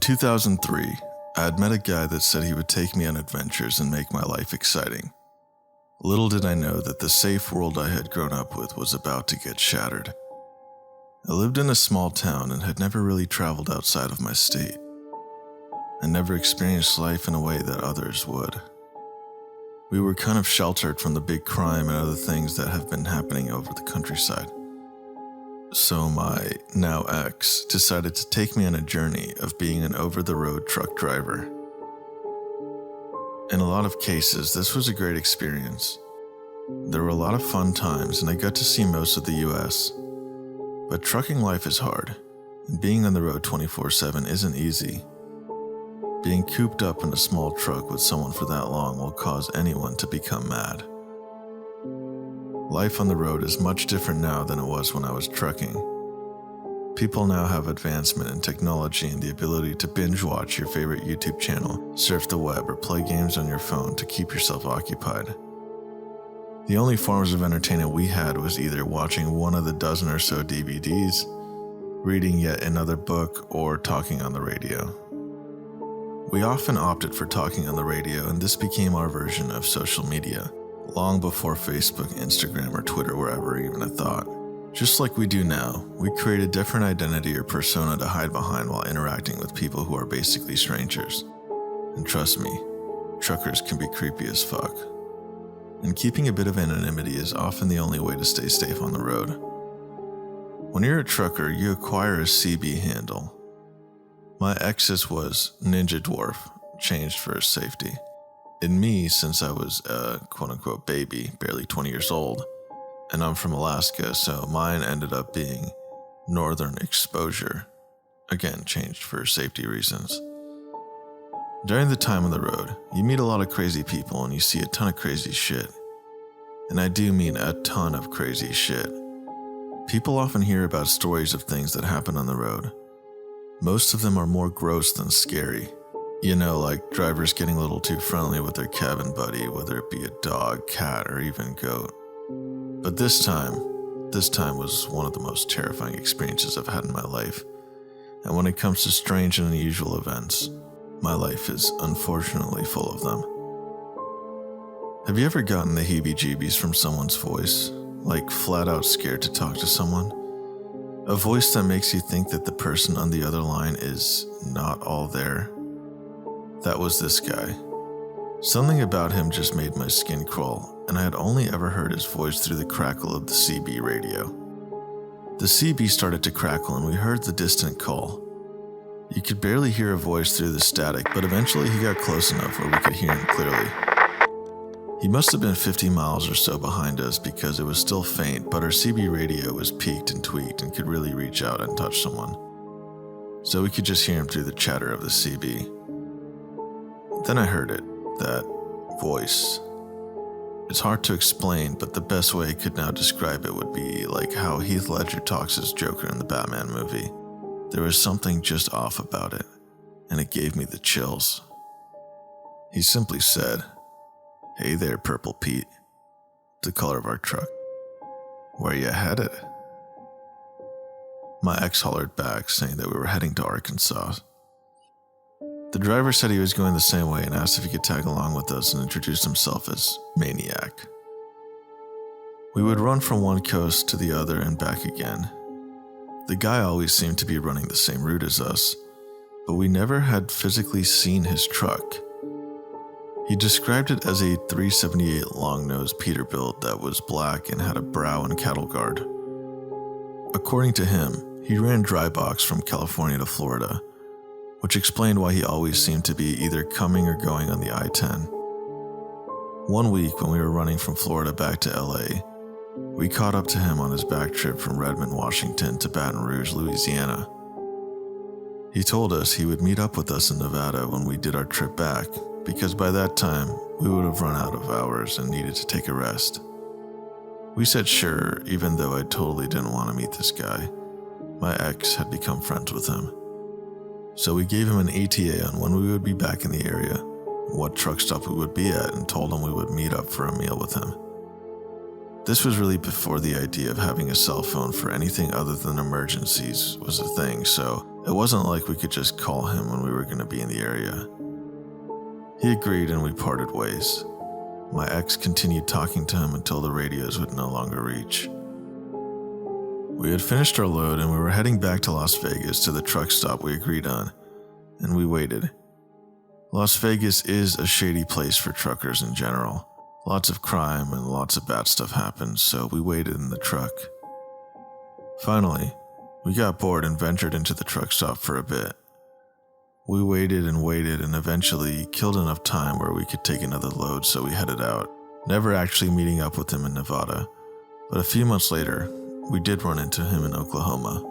2003, I had met a guy that said he would take me on adventures and make my life exciting. Little did I know that the safe world I had grown up with was about to get shattered. I lived in a small town and had never really traveled outside of my state. I never experienced life in a way that others would. We were kind of sheltered from the big crime and other things that have been happening over the countryside. So my now ex decided to take me on a journey of being an over-the-road truck driver. In a lot of cases, this was a great experience. There were a lot of fun times and I got to see most of the US. But trucking life is hard, and being on the road 24/7 isn't easy. Being cooped up in a small truck with someone for that long will cause anyone to become mad. Life on the road is much different now than it was when I was trucking. People now have advancement in technology and the ability to binge watch your favorite YouTube channel, surf the web, or play games on your phone to keep yourself occupied. The only forms of entertainment we had was either watching one of the dozen or so DVDs, reading yet another book, or talking on the radio. We often opted for talking on the radio, and this became our version of social media, long before Facebook, Instagram, or Twitter were ever even a thought. Just like we do now, we create a different identity or persona to hide behind while interacting with people who are basically strangers. And trust me, truckers can be creepy as fuck. And keeping a bit of anonymity is often the only way to stay safe on the road. When you're a trucker, you acquire a CB handle. My ex's was Ninja Dwarf, changed for safety. In me, since I was a quote-unquote baby, barely 20 years old, and I'm from Alaska, so mine ended up being Northern Exposure, again changed for safety reasons. During the time on the road, you meet a lot of crazy people and you see a ton of crazy shit. And I do mean a ton of crazy shit. People often hear about stories of things that happen on the road. Most of them are more gross than scary. You know, like drivers getting a little too friendly with their cabin buddy, whether it be a dog, cat, or even goat. But this time was one of the most terrifying experiences I've had in my life. And when it comes to strange and unusual events, my life is unfortunately full of them. Have you ever gotten the heebie-jeebies from someone's voice? Like flat out scared to talk to someone? A voice that makes you think that the person on the other line is not all there? That was this guy. Something about him just made my skin crawl, and I had only ever heard his voice through the crackle of the CB radio. The CB started to crackle and we heard the distant call. You could barely hear a voice through the static, but eventually he got close enough where we could hear him clearly. He must have been 50 miles or so behind us because it was still faint, but our CB radio was peaked and tweaked and could really reach out and touch someone. So we could just hear him through the chatter of the CB. Then I heard it, that voice. It's hard to explain, but the best way I could now describe it would be like how Heath Ledger talks as Joker in the Batman movie. There was something just off about it, and it gave me the chills. He simply said, "Hey there, Purple Pete," the color of our truck. "Where you headed?" My ex hollered back, saying that we were heading to Arkansas. The driver said he was going the same way and asked if he could tag along with us and introduced himself as Maniac. We would run from one coast to the other and back again. The guy always seemed to be running the same route as us, but we never had physically seen his truck. He described it as a 378 long-nose Peterbilt that was black and had a brow and cattle guard. According to him, he ran dry box from California to Florida, which explained why he always seemed to be either coming or going on the I-10. One week when we were running from Florida back to LA, we caught up to him on his back trip from Redmond, Washington to Baton Rouge, Louisiana. He told us he would meet up with us in Nevada when we did our trip back, because by that time, we would have run out of hours and needed to take a rest. We said sure, even though I totally didn't want to meet this guy. My ex had become friends with him. So we gave him an ETA on when we would be back in the area, what truck stop we would be at, and told him we would meet up for a meal with him. This was really before the idea of having a cell phone for anything other than emergencies was a thing, so It wasn't like we could just call him when we were going to be in the area. He agreed and we parted ways. My ex continued talking to him until the radios would no longer reach. We had finished our load and we were heading back to Las Vegas to the truck stop we agreed on, and we waited. Las Vegas is a shady place for truckers in general. Lots of crime and lots of bad stuff happens, so we waited in the truck. Finally, we got bored and ventured into the truck stop for a bit. We waited and eventually killed enough time where we could take another load, so we headed out, never actually meeting up with him in Nevada. But a few months later, we did run into him in Oklahoma.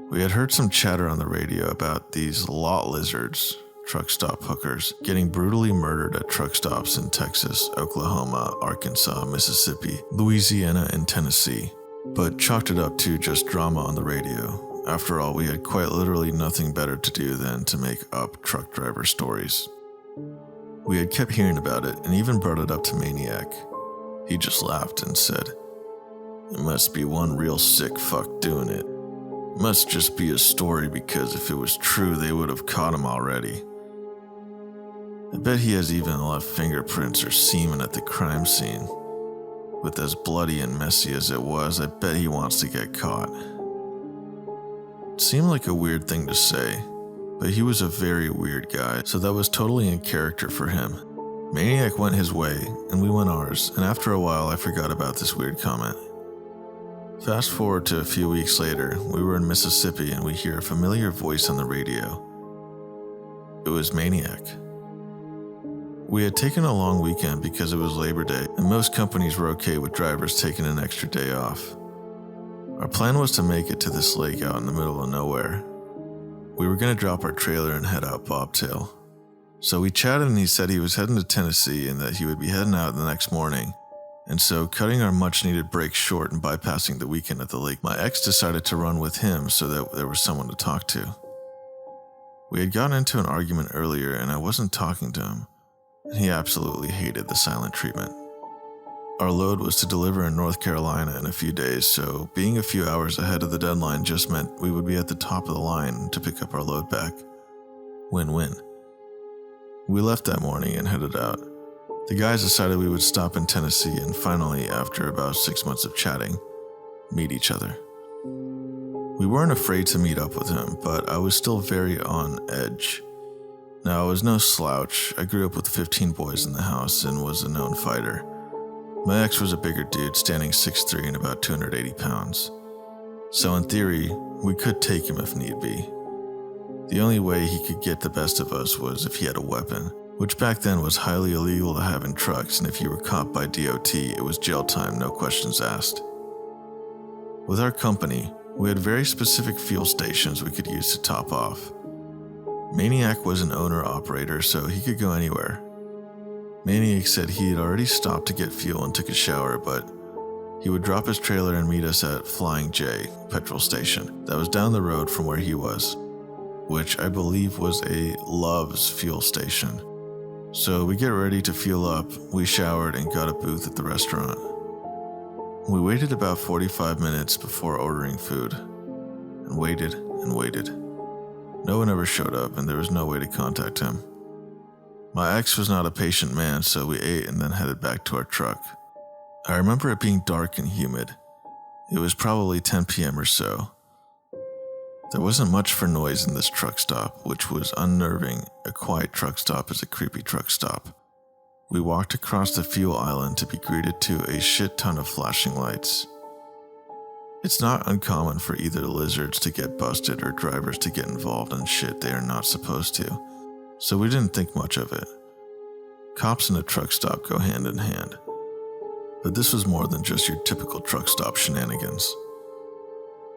We had heard some chatter on the radio about these lot lizards, truck stop hookers, getting brutally murdered at truck stops in Texas, Oklahoma, Arkansas, Mississippi, Louisiana, and Tennessee, but chalked it up to just drama on the radio. After all, we had quite literally nothing better to do than to make up truck driver stories. We had kept hearing about it and even brought it up to Maniac. He just laughed and said, "It must be one real sick fuck doing it. Must just be a story because if it was true, they would have caught him already. I bet he has even left fingerprints or semen at the crime scene. With as bloody and messy as it was, I bet he wants to get caught." It seemed like a weird thing to say, but he was a very weird guy, so that was totally in character for him. Maniac went his way, and we went ours, and after a while I forgot about this weird comment. Fast forward to a few weeks later, we were in Mississippi and we hear a familiar voice on the radio. It was Maniac. We had taken a long weekend because it was Labor Day, and most companies were okay with drivers taking an extra day off. Our plan was to make it to this lake out in the middle of nowhere. We were going to drop our trailer and head out bobtail. So we chatted and he said he was heading to Tennessee and that he would be heading out the next morning. And so, cutting our much-needed break short and bypassing the weekend at the lake, my ex decided to run with him so that there was someone to talk to. We had gotten into an argument earlier and I wasn't talking to him, and he absolutely hated the silent treatment. Our load was to deliver in North Carolina in a few days, so being a few hours ahead of the deadline just meant we would be at the top of the line to pick up our load back. Win-win. We left that morning and headed out. The guys decided we would stop in Tennessee and finally, after about 6 months of chatting, meet each other. We weren't afraid to meet up with him, but I was still very on edge. Now, I was no slouch. I grew up with 15 boys in the house and was a known fighter. My ex was a bigger dude, standing 6'3" and about 280 pounds. So in theory, we could take him if need be. The only way he could get the best of us was if he had a weapon, which back then was highly illegal to have in trucks, and if you were caught by DOT, it was jail time, no questions asked. With our company, we had very specific fuel stations we could use to top off. Maniac was an owner-operator, so he could go anywhere. Maniac said he had already stopped to get fuel and took a shower, but he would drop his trailer and meet us at Flying J petrol station that was down the road from where he was, which I believe was a Love's fuel station. So we get ready to fuel up, we showered and got a booth at the restaurant. We waited about 45 minutes before ordering food, and waited and waited. No one ever showed up and there was no way to contact him. My ex was not a patient man, so we ate and then headed back to our truck. I remember it being dark and humid. It was probably 10 p.m. or so. There wasn't much for noise in this truck stop, which was unnerving. A quiet truck stop is a creepy truck stop. We walked across the fuel island to be greeted to a shit ton of flashing lights. It's not uncommon for either lizards to get busted or drivers to get involved in shit they are not supposed to, so we didn't think much of it. Cops and a truck stop go hand in hand. But this was more than just your typical truck stop shenanigans.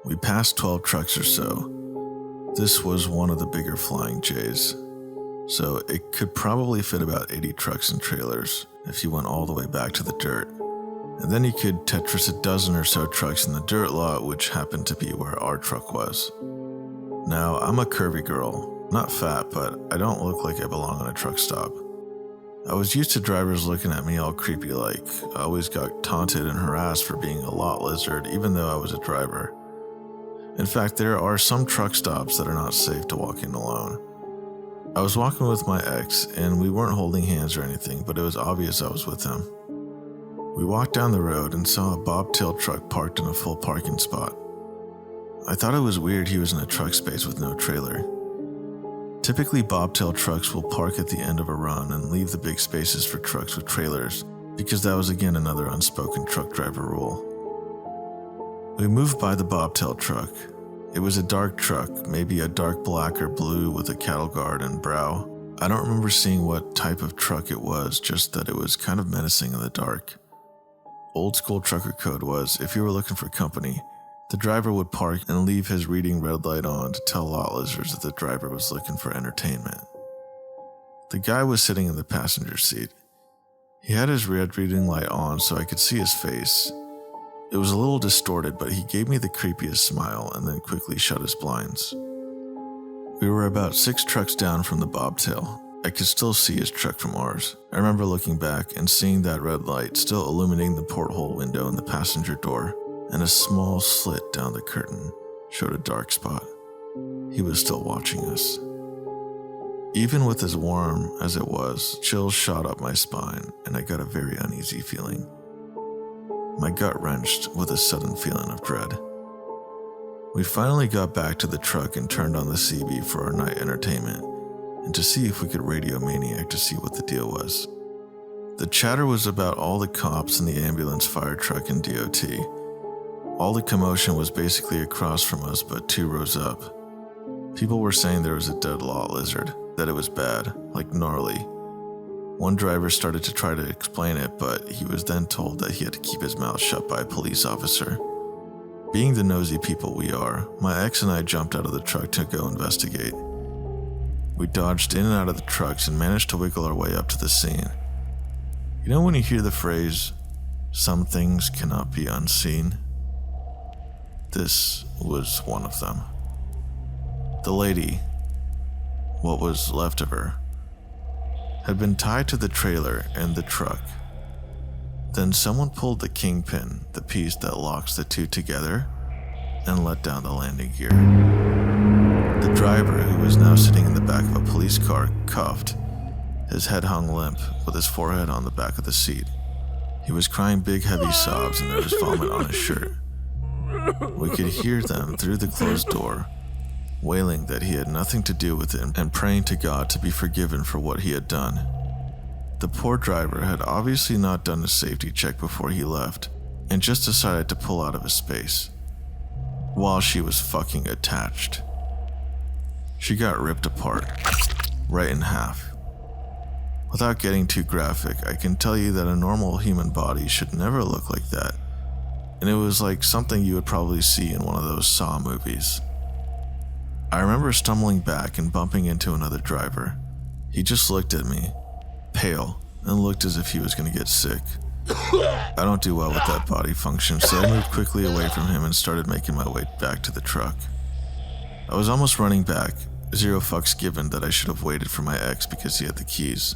We passed 12 trucks or so. This was one of the bigger Flying J's, so it could probably fit about 80 trucks and trailers if you went all the way back to the dirt. And then you could Tetris a dozen or so trucks in the dirt lot, which happened to be where our truck was. Now, I'm a curvy girl, not fat, but I don't look like I belong on a truck stop. I was used to drivers looking at me all creepy like. I always got taunted and harassed for being a lot lizard, even though I was a driver. In fact, there are some truck stops that are not safe to walk in alone. I was walking with my ex, and we weren't holding hands or anything, but it was obvious I was with him. We walked down the road and saw a bobtail truck parked in a full parking spot. I thought it was weird he was in a truck space with no trailer. Typically, bobtail trucks will park at the end of a run and leave the big spaces for trucks with trailers, because that was again another unspoken truck driver rule. We moved by the bobtail truck. It was a dark truck, maybe a dark black or blue with a cattle guard and brow. I don't remember seeing what type of truck it was, just that it was kind of menacing in the dark. Old school trucker code was, if you were looking for company, the driver would park and leave his reading red light on to tell lot lizards that the driver was looking for entertainment. The guy was sitting in the passenger seat. He had his red reading light on so I could see his face. It was a little distorted, but he gave me the creepiest smile and then quickly shut his blinds. We were about 6 trucks down from the bobtail. I could still see his truck from ours. I remember looking back and seeing that red light still illuminating the porthole window in the passenger door, and a small slit down the curtain showed a dark spot. He was still watching us. Even with as warm as it was, chills shot up my spine, and I got a very uneasy feeling. My gut wrenched with a sudden feeling of dread. We finally got back to the truck and turned on the CB for our night entertainment, and to see if we could radio Maniac to see what the deal was. The chatter was about all the cops and the ambulance, fire truck, and DOT. All the commotion was basically across from us but 2 rows up. People were saying there was a dead lot lizard, that it was bad, like gnarly. One driver started to try to explain it, but he was then told that he had to keep his mouth shut by a police officer. Being the nosy people we are, my ex and I jumped out of the truck to go investigate. We dodged in and out of the trucks and managed to wiggle our way up to the scene. You know when you hear the phrase, "Some things cannot be unseen"? This was one of them. The lady, what was left of her, had been tied to the trailer and the truck. Then someone pulled the kingpin, the piece that locks the two together, and let down the landing gear. The driver, who was now sitting in the back of a police car, cuffed. His head hung limp, with his forehead on the back of the seat. He was crying big heavy sobs and there was vomit on his shirt. We could hear them through the closed door, wailing that he had nothing to do with it and praying to God to be forgiven for what he had done. The poor driver had obviously not done a safety check before he left and just decided to pull out of his space while she was fucking attached. She got ripped apart, right in half. Without getting too graphic, I can tell you that a normal human body should never look like that, and it was like something you would probably see in one of those Saw movies. I remember stumbling back and bumping into another driver. He just looked at me, pale, and looked as if he was going to get sick. I don't do well with that body function, so I moved quickly away from him and started making my way back to the truck. I was almost running back, 0 fucks given that I should have waited for my ex because he had the keys.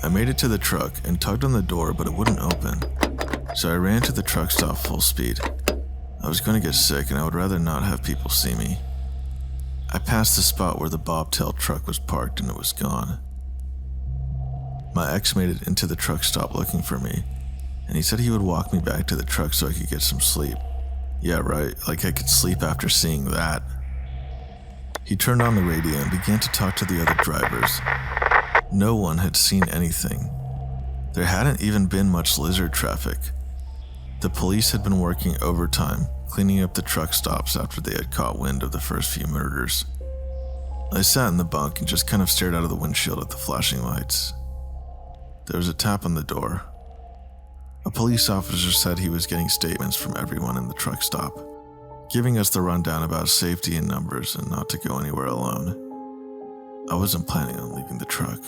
I made it to the truck and tugged on the door, but it wouldn't open, so I ran to the truck stop full speed. I was going to get sick and I would rather not have people see me. I passed the spot where the bobtail truck was parked and it was gone. My ex made it into the truck stop looking for me, and he said he would walk me back to the truck so I could get some sleep. Yeah, right, like I could sleep after seeing that. He turned on the radio and began to talk to the other drivers. No one had seen anything. There hadn't even been much lizard traffic. The police had been working overtime, cleaning up the truck stops after they had caught wind of the first few murders. I sat in the bunk and just kind of stared out of the windshield at the flashing lights. There was a tap on the door. A police officer said he was getting statements from everyone in the truck stop, giving us the rundown about safety and numbers and not to go anywhere alone. I wasn't planning on leaving the truck.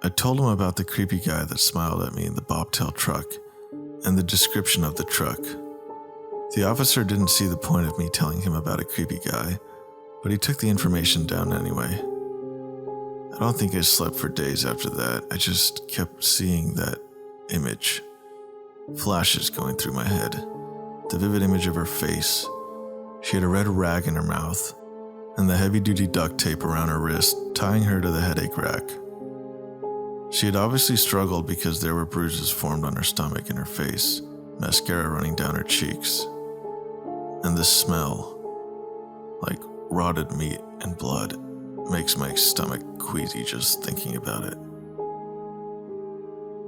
I told him about the creepy guy that smiled at me in the bobtail truck and the description of the truck. The officer didn't see the point of me telling him about a creepy guy, but he took the information down anyway. I don't think I slept for days after that. I just kept seeing that image. Flashes going through my head. The vivid image of her face. She had a red rag in her mouth and the heavy-duty duct tape around her wrist, tying her to the headache rack. She had obviously struggled because there were bruises formed on her stomach and her face, mascara running down her cheeks. And the smell, like rotted meat and blood, makes my stomach queasy just thinking about it.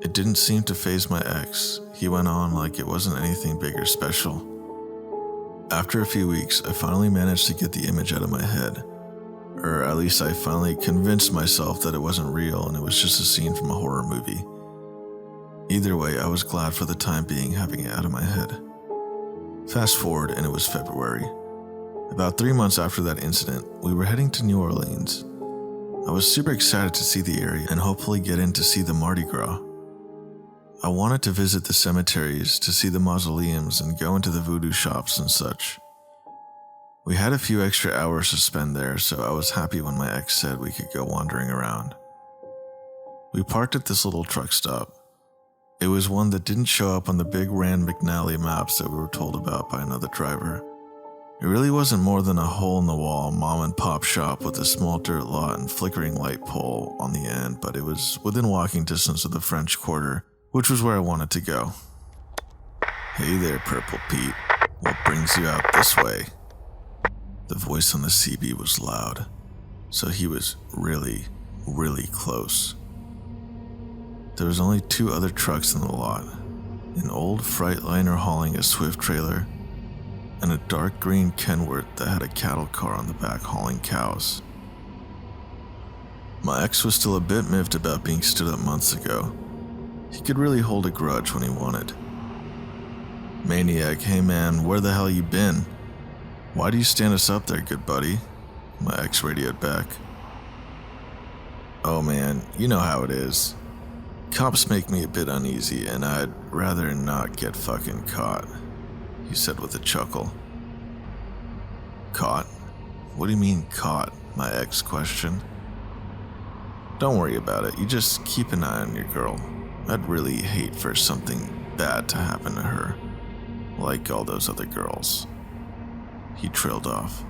It didn't seem to faze my ex. He went on like it wasn't anything big or special. After a few weeks, I finally managed to get the image out of my head. Or at least I finally convinced myself that it wasn't real and it was just a scene from a horror movie. Either way, I was glad for the time being having it out of my head. Fast forward, and it was February. About 3 months after that incident, we were heading to New Orleans. I was super excited to see the area and hopefully get in to see the Mardi Gras. I wanted to visit the cemeteries, to see the mausoleums, and go into the voodoo shops and such. We had a few extra hours to spend there, so I was happy when my ex said we could go wandering around. We parked at this little truck stop. It was one that didn't show up on the big Rand McNally maps that we were told about by another driver. It really wasn't more than a hole-in-the-wall mom-and-pop shop with a small dirt lot and flickering light pole on the end, but it was within walking distance of the French Quarter, which was where I wanted to go. "Hey there, Purple Pete. What brings you out this way?" The voice on the CB was loud, so he was really, really close. There was only 2 other trucks in the lot, an old Freightliner hauling a Swift trailer, and a dark green Kenworth that had a cattle car on the back hauling cows. My ex was still a bit miffed about being stood up months ago. He could really hold a grudge when he wanted. "Maniac, hey man, where the hell you been? Why do you stand us up there, good buddy?" My ex radioed back. "Oh man, you know how it is. Cops make me a bit uneasy and I'd rather not get fucking caught," he said with a chuckle. "Caught? What do you mean caught?" my ex questioned. "Don't worry about it, you just keep an eye on your girl. I'd really hate for something bad to happen to her, like all those other girls." He trailed off.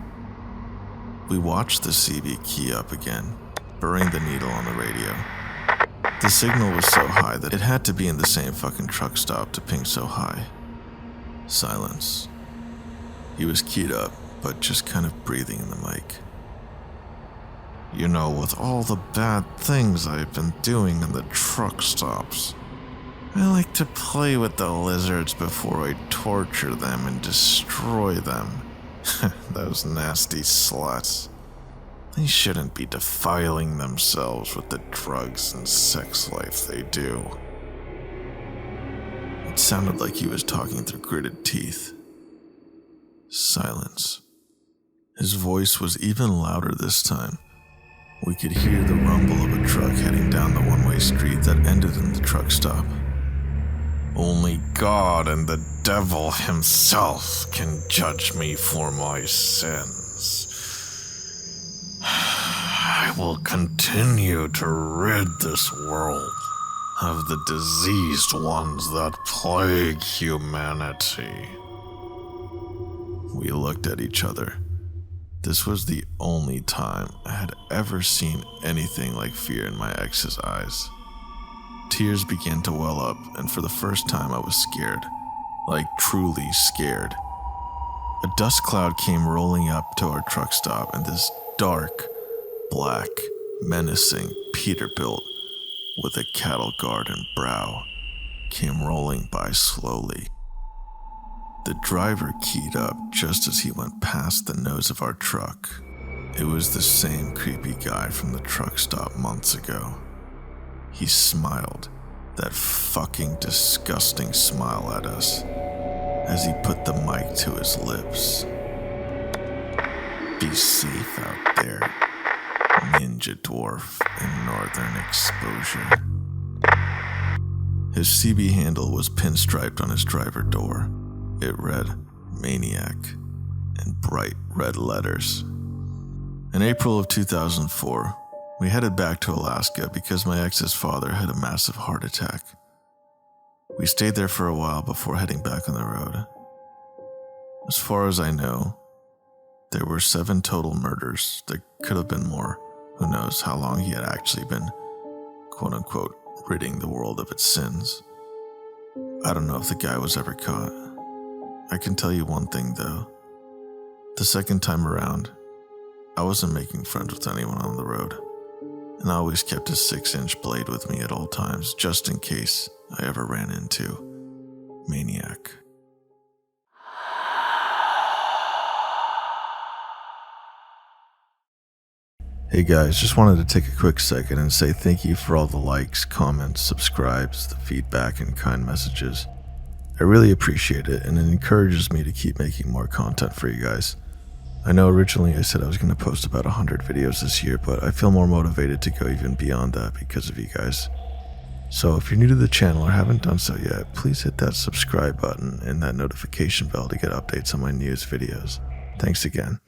We watched the CB key up again, burying the needle on the radio. The signal was so high that it had to be in the same fucking truck stop to ping so high. Silence. He was keyed up, but just kind of breathing in the mic. "You know, with all the bad things I've been doing in the truck stops, I like to play with the lizards before I torture them and destroy them. Those nasty sluts. They shouldn't be defiling themselves with the drugs and sex life they do." It sounded like he was talking through gritted teeth. Silence. His voice was even louder this time. We could hear the rumble of a truck heading down the one-way street that ended in the truck stop. "Only God and the devil himself can judge me for my sins. I will continue to rid this world of the diseased ones that plague humanity." We looked at each other. This was the only time I had ever seen anything like fear in my ex's eyes. Tears began to well up, and for the first time I was scared, like truly scared. A dust cloud came rolling up to our truck stop, and this dark, black, menacing Peterbilt with a cattle guard and brow came rolling by slowly. The driver keyed up just as he went past the nose of our truck. It was the same creepy guy from the truck stop months ago. He smiled, that fucking disgusting smile at us, as he put the mic to his lips. "Be safe out there, ninja dwarf in northern exposure." His CB handle was pinstriped on his driver door. It read, "Maniac," in bright red letters. In April of 2004, we headed back to Alaska because my ex's father had a massive heart attack. We stayed there for a while before heading back on the road. As far as I know, There were 7 total murders. There could have been more. Who knows how long he had actually been, quote-unquote, ridding the world of its sins. I don't know if the guy was ever caught. I can tell you one thing though. The second time around, I wasn't making friends with anyone on the road, and I always kept a 6-inch blade with me at all times, just in case I ever ran into Maniac. Hey guys, just wanted to take a quick second and say thank you for all the likes, comments, subscribes, the feedback, and kind messages. I really appreciate it, and it encourages me to keep making more content for you guys. I know originally I said I was going to post about 100 videos this year, but I feel more motivated to go even beyond that because of you guys. So if you're new to the channel or haven't done so yet, please hit that subscribe button and that notification bell to get updates on my newest videos. Thanks again.